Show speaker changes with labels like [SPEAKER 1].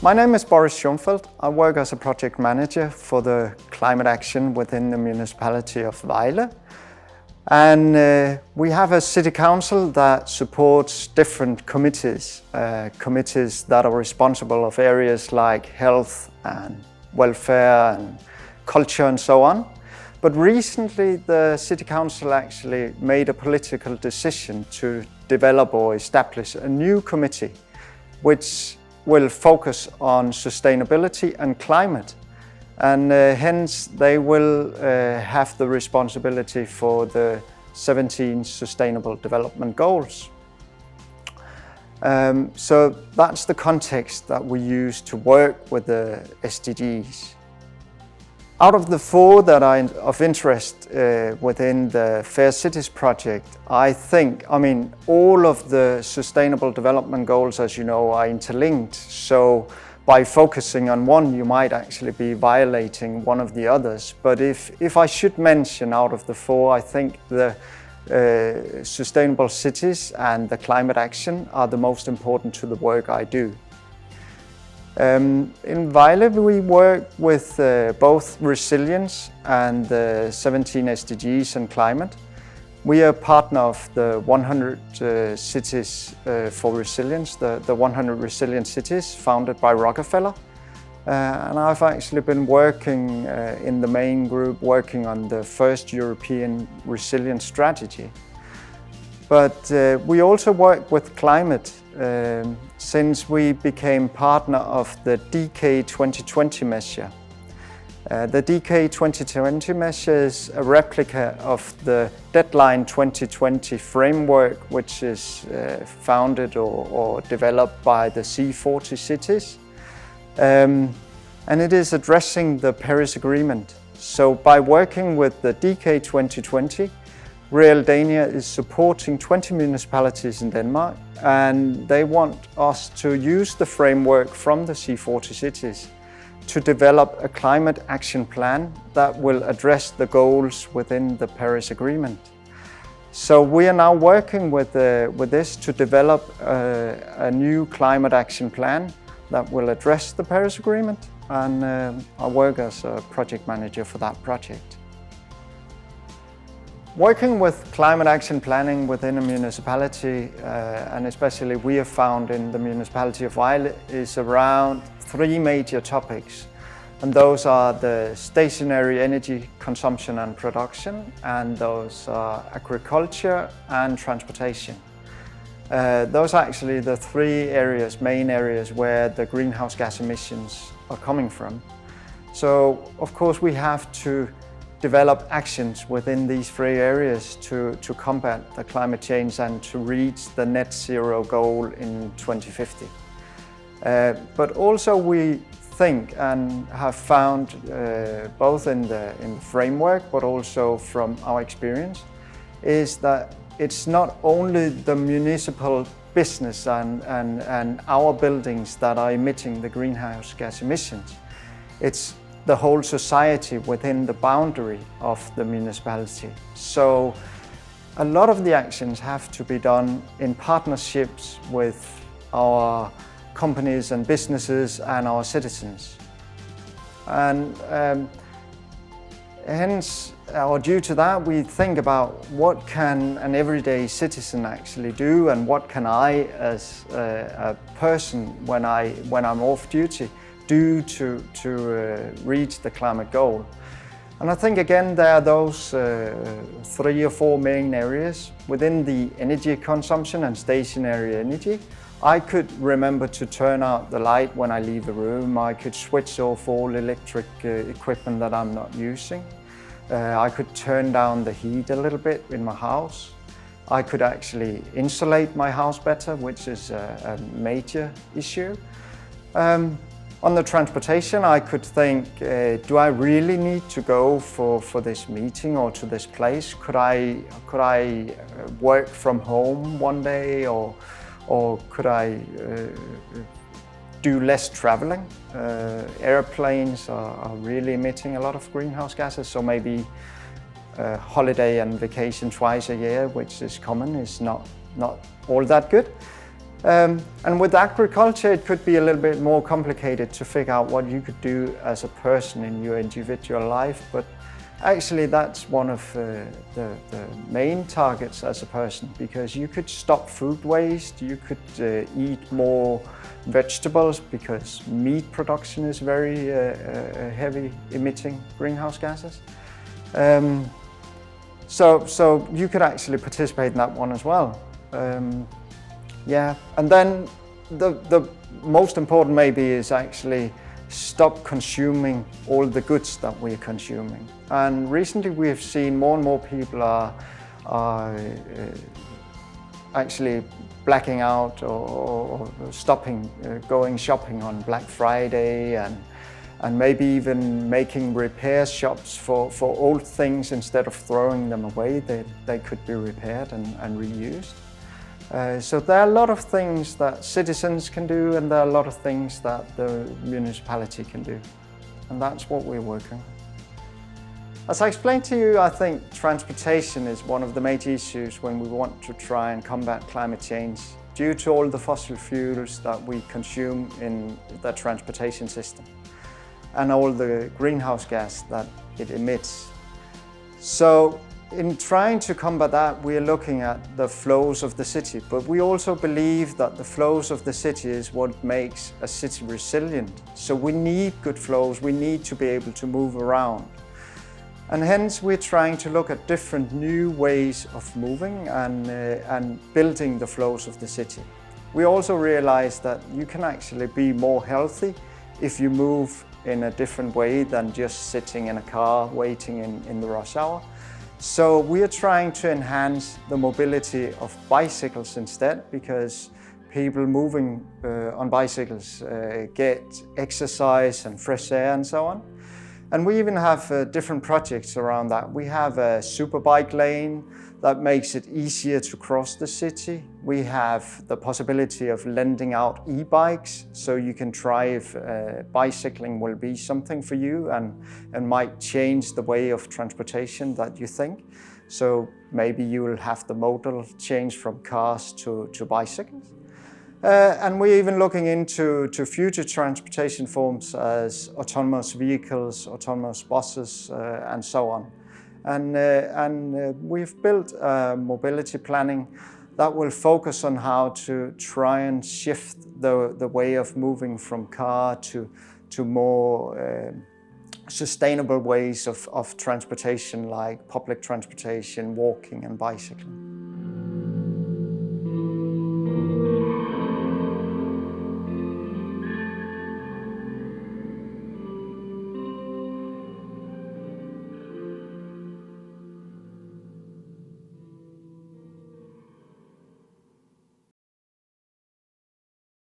[SPEAKER 1] My name is Boris Schoenfeldt. I work as a project manager for the climate action within the Municipality of Vejle. And we have a city council that supports different committees, committees that are responsible of areas like health and welfare and culture and so on. But recently the city council actually made a political decision to develop or establish a new committee which will focus on sustainability and climate. And hence they will have the responsibility for the 17 Sustainable Development Goals. So that's the context that we use to work with the SDGs. Out of the 4 that are of interest within the Fair Cities project, I mean, all of the Sustainable Development Goals, as you know, are interlinked. So by focusing on one, you might actually be violating one of the others. But if I should mention out of the 4, I think the sustainable cities and the climate action are the most important to the work I do. In Vejle, we work with both resilience and the 17 SDGs and climate. We are a partner of the 100 cities for resilience, the 100 resilient cities founded by Rockefeller. And I've actually been working in the main group, working on the first European resilience strategy. But we also work with climate since we became partner of the DK 2020 measure. The DK 2020 measure is a replica of the Deadline 2020 framework, which is founded or developed by the C40 cities. And it is addressing the Paris Agreement. So by working with the DK 2020, Realdania is supporting 20 municipalities in Denmark, and they want us to use the framework from the C40 cities to develop a climate action plan that will address the goals within the Paris Agreement. So we are now working with this to develop a new climate action plan that will address the Paris Agreement, and I work as a project manager for that project. Working with climate action planning within a municipality, and especially we have found in the Municipality of Vejle, is around 3 major topics. And those are the stationary energy consumption and production, and those are agriculture and transportation. Those are actually the 3 main areas where the greenhouse gas emissions are coming from. So of course we have to develop actions within these 3 areas to combat the climate change and to reach the net zero goal in 2050. But also we think and have found both in the framework but also from our experience is that it's not only the municipal business and our buildings that are emitting the greenhouse gas emissions. It's the whole society within the boundary of the municipality. So a lot of the actions have to be done in partnerships with our companies and businesses and our citizens. And hence, or due to that, we think about what can an everyday citizen actually do, and what can I as a person when I'm off duty do to reach the climate goal. And I think again there are those 3 or 4 main areas. Within the energy consumption and stationary energy, I could remember to turn out the light when I leave the room. I could switch off all electric equipment that I'm not using. I could turn down the heat a little bit in my house. I could actually insulate my house better, which is a major issue. On the transportation, I could think, do I really need to go for this meeting or to this place? Could I work from home one day, or could I do less traveling? Airplanes are really emitting a lot of greenhouse gases, so maybe holiday and vacation twice a year, which is common, is not all that good. And with agriculture, it could be a little bit more complicated to figure out what you could do as a person in your individual life, but actually that's one of the main targets as a person, because you could stop food waste, you could eat more vegetables, because meat production is very heavy emitting greenhouse gases. So you could actually participate in that one as well. Yeah, and then the most important maybe is actually stop consuming all the goods that we're consuming. And recently we have seen more and more people are actually blacking out or stopping going shopping on Black Friday, and maybe even making repair shops for old things. Instead of throwing them away, they could be repaired and reused. So there are a lot of things that citizens can do, and there are a lot of things that the municipality can do. And that's what we're working on. As I explained to you, I think transportation is one of the major issues when we want to try and combat climate change, due to all the fossil fuels that we consume in the transportation system and all the greenhouse gas that it emits. So in trying to combat that, we are looking at the flows of the city, but we also believe that the flows of the city is what makes a city resilient. So we need good flows, we need to be able to move around. And hence we're trying to look at different new ways of moving and building the flows of the city. We also realize that you can actually be more healthy if you move in a different way than just sitting in a car waiting in the rush hour. So we are trying to enhance the mobility of bicycles instead, because people moving on bicycles get exercise and fresh air and so on. And we even have different projects around that. We have a super bike lane that makes it easier to cross the city. We have the possibility of lending out e-bikes, so you can try if bicycling will be something for you and might change the way of transportation that you think. So maybe you will have the modal change from cars to bicycles. And we're even looking into future transportation forms as autonomous vehicles, autonomous buses, and so on. And we've built a mobility planning that will focus on how to try and shift the way of moving from car to more sustainable ways of transportation, like public transportation, walking and bicycling.